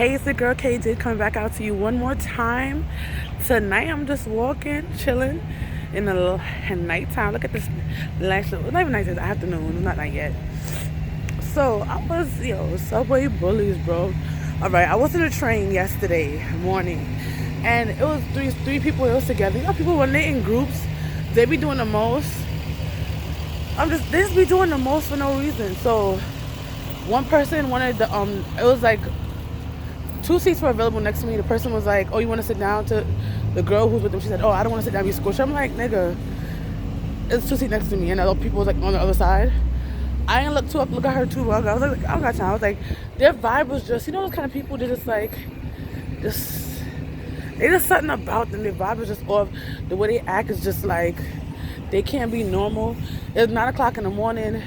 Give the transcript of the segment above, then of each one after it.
Hey, it's the girl Kdiddavis coming back out to you one more time. Tonight I'm just walking, chilling in the nighttime. Look at this nice, not even night, it's afternoon, it's not night yet. So I was, Subway Bullies, bro. All right, I was in a train yesterday morning, and it was three people else together. You know, people when they in groups, they be doing the most. They just be doing the most for no reason. So one person wanted it was like 2 seats were available next to me. The person was like, oh, you want to sit down? To the girl who's with them, she said, oh, I don't want to sit down, be squished. I'm like, nigga, it's 2 seats next to me, and other people was like on the other side. I didn't look at her too long. I was like, I don't got time. I was like, their vibe was just, you know, those kind of people that just like, they just something about them. Their vibe was just off. The way they act is just like, they can't be normal. It's 9 o'clock in the morning.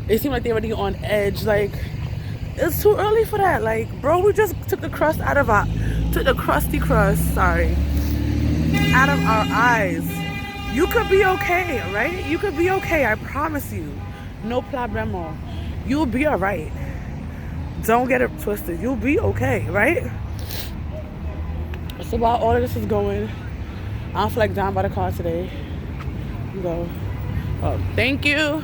They seem like they're already on edge. Like, it's too early for that. Like, bro, we just took the crusty crust out of our eyes. You could be okay, right? You could be okay, I promise you. No problemo. You'll be all right. Don't get it twisted. You'll be okay, right? So while all of this is going, I don't feel like down by the car today. Go. Oh, thank you.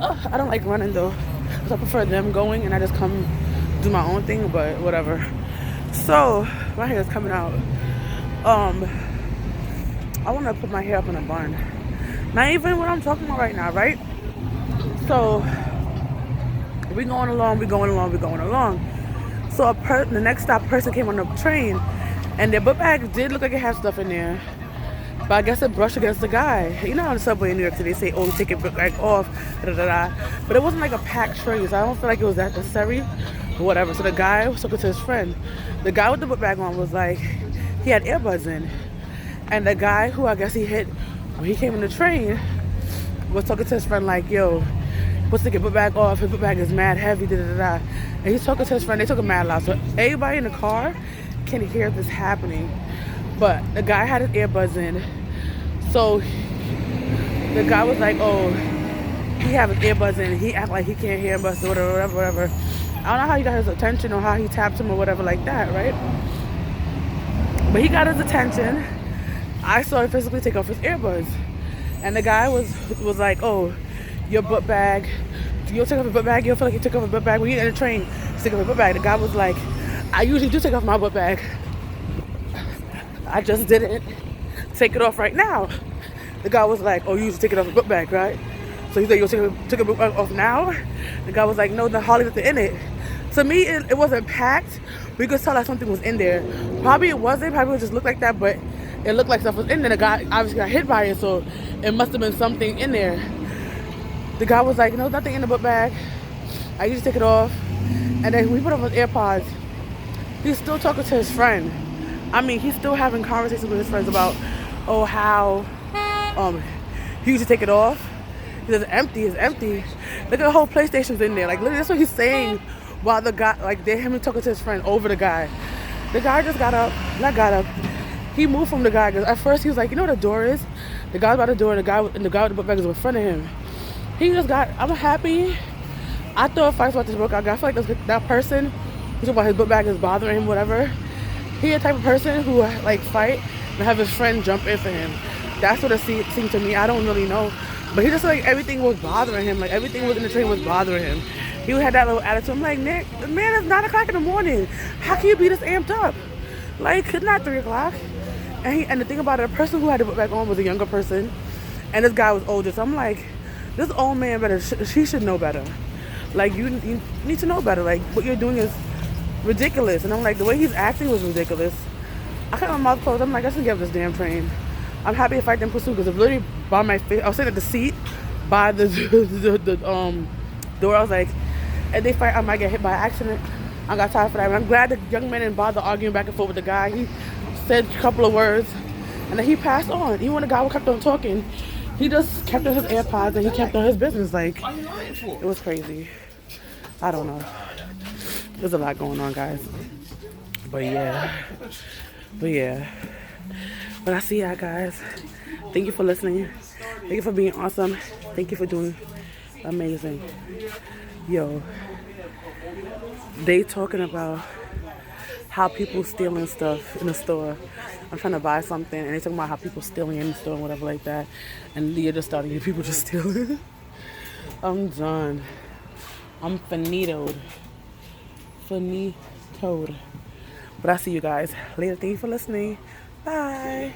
Oh, I don't like running though. So I prefer them going and I just come do my own thing, but whatever. So my hair is coming out. I want to put my hair up in a bun. Not even what I'm talking about right now, right? So we going along. So the next stop person came on the train, and their book bag did look like it had stuff in there. But I guess it brushed against the guy. You know, on the subway in New York City, they say, oh, take your book bag off, da-da-da-da. But it wasn't like a packed train, so I don't feel like it was that necessary. Or whatever. So the guy was talking to his friend. The guy with the book bag on was like, he had earbuds in. And the guy who I guess he hit when he came in the train was talking to his friend like, yo, what's the book bag off? His book bag is mad heavy, da-da-da-da. And he's talking to his friend. They took it mad loud. So everybody in the car can hear this happening. But the guy had his earbuds in. So the guy was like, oh, he have his earbuds in. He act like he can't hear us or whatever. I don't know how he got his attention or how he tapped him or whatever like that, right? But he got his attention. I saw him physically take off his earbuds. And the guy was like, oh, your book bag. You'll take off your book bag. You'll feel like you took off a book bag. When you're in the train, you take off your book bag. The guy was like, I usually do take off my book bag. I just didn't take it off right now. The guy was like, oh, you used to take it off the book bag, right? So he said, you'll take a book bag off now? The guy was like, no, the hardly nothing in it. To me, it wasn't packed. We could tell that something was in there. Probably it wasn't. Probably it just looked like that, but it looked like stuff was in there. The guy obviously got hit by it, so it must have been something in there. The guy was like, no, nothing in the book bag. I usually take it off. And then we put up his AirPods. He's still talking to his friend. I mean, he's still having conversations with his friends about, oh, how he used to take it off. He says, it's empty. Look at the whole PlayStation's in there. Like, literally, that's what he's saying while the guy, like, they're him talking to his friend over the guy. The guy just got up. He moved from the guy, because at first he was like, you know what the door is? The guy's by the door, and the guy with the book bag is in front of him. I'm happy. I thought if I thought this book, I feel like that person who's talking about his book bag is bothering him, whatever. He the type of person who like fight and have his friend jump in for him. That's what it seemed to me. I don't really know. But he just like everything was bothering him. Like everything was in the train was bothering him. He had that little attitude. I'm like, Nick, man, it's 9 o'clock in the morning. How can you be this amped up? Like, it's not 3 o'clock. And the thing about it, the person who had the book bag on was a younger person. And this guy was older. So I'm like, this old man better, she should know better. Like, you need to know better. Like, what you're doing is ridiculous. And I'm like, the way he's acting was ridiculous. I kept my mouth closed. I'm like, I should get up this damn train. I'm happy to fight them pursuit because it's literally by my face. I was sitting at the seat by the door. I was like, if they fight, I might get hit by accident. I got tired for that. But I'm glad the young man didn't bother arguing back and forth with the guy. He said a couple of words and then he passed on. Even when the guy kept on talking, he just kept on his AirPods and he kept on his business. Like, it was crazy. I don't know. There's a lot going on, guys. But yeah. But I see y'all, guys. Thank you for listening. Thank you for being awesome. Thank you for doing amazing. Yo, they talking about how people stealing stuff in the store. I'm trying to buy something, and they talking about how people stealing in the store and whatever like that. And Leah just started getting people just stealing. I'm done. I'm finitoed. Finitoed. But I see you guys later. Thank you for listening. Bye.